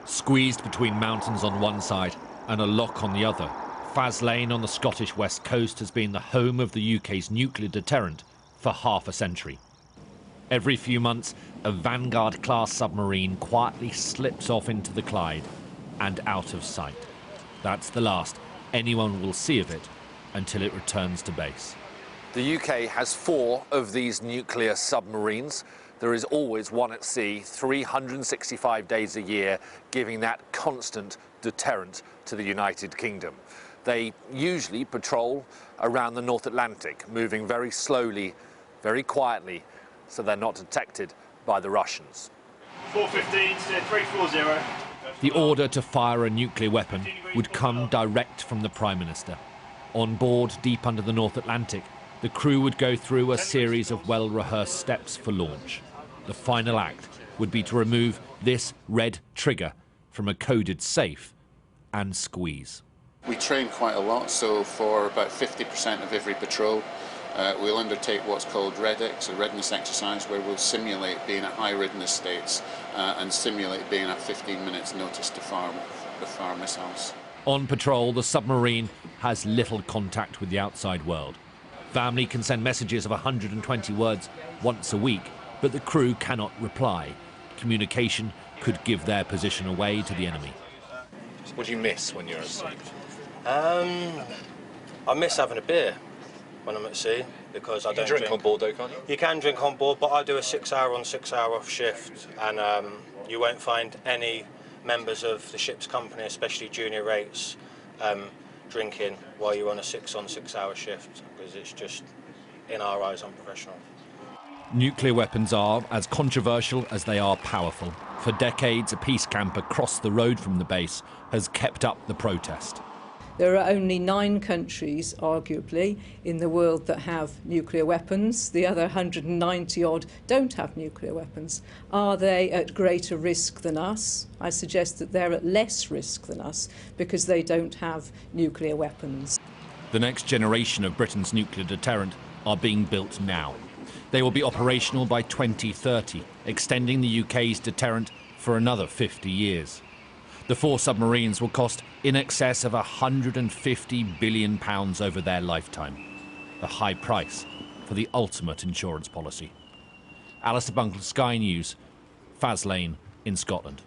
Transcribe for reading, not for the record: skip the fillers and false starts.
Squeezed between mountains on one side and a lock on the other, Faslane on the Scottish west coast has been the home of the UK's nuclear deterrent for half a century. Every few months, a Vanguard-class submarine quietly slips off into the Clyde and out of sight. That's the last anyone will see of it until it returns to base. The UK has 4 of these nuclear submarines. There is always one at sea, 365 days a year, giving that constant deterrent to the United Kingdom. They usually patrol around the North Atlantic, moving very slowly, very quietly, so they're not detected by the Russians. 415, steer 340. The order to fire a nuclear weapon would come direct from the Prime Minister. On board, deep under the North Atlantic, the crew would go through a series of well-rehearsed steps for launch. The final act would be to remove this red trigger from a coded safe and squeeze. We train quite a lot, so for about 50% of every patrol, we'll undertake what's called REDX, a readiness exercise, where we'll simulate being at high readiness states and simulate being at 15 minutes notice to fire missiles. On patrol, the submarine has little contact with the outside world. Family can send messages of 120 words once a week, but the crew cannot reply. Communication could give their position away to the enemy. What do you miss when you're at sea? I miss having a beer when I'm at sea, because I don't drink on board though, can't you? You can drink on board, but I do a 6-hour on, 6-hour off shift, and you won't find any members of the ship's company, especially junior rates, drinking while you're on a 6-on-6-hour shift, because it's just, in our eyes, unprofessional. Nuclear weapons are as controversial as they are powerful. For decades, a peace camp across the road from the base has kept up the protest. There are only 9 countries, arguably, in the world that have nuclear weapons. The other 190-odd don't have nuclear weapons. Are they at greater risk than us? I suggest that they're at less risk than us because they don't have nuclear weapons. The next generation of Britain's nuclear deterrent are being built now. They will be operational by 2030, extending the UK's deterrent for another 50 years. The 4 submarines will cost in excess of £150 billion over their lifetime. A high price for the ultimate insurance policy. Alistair Bunkall, Sky News, Faslane in Scotland.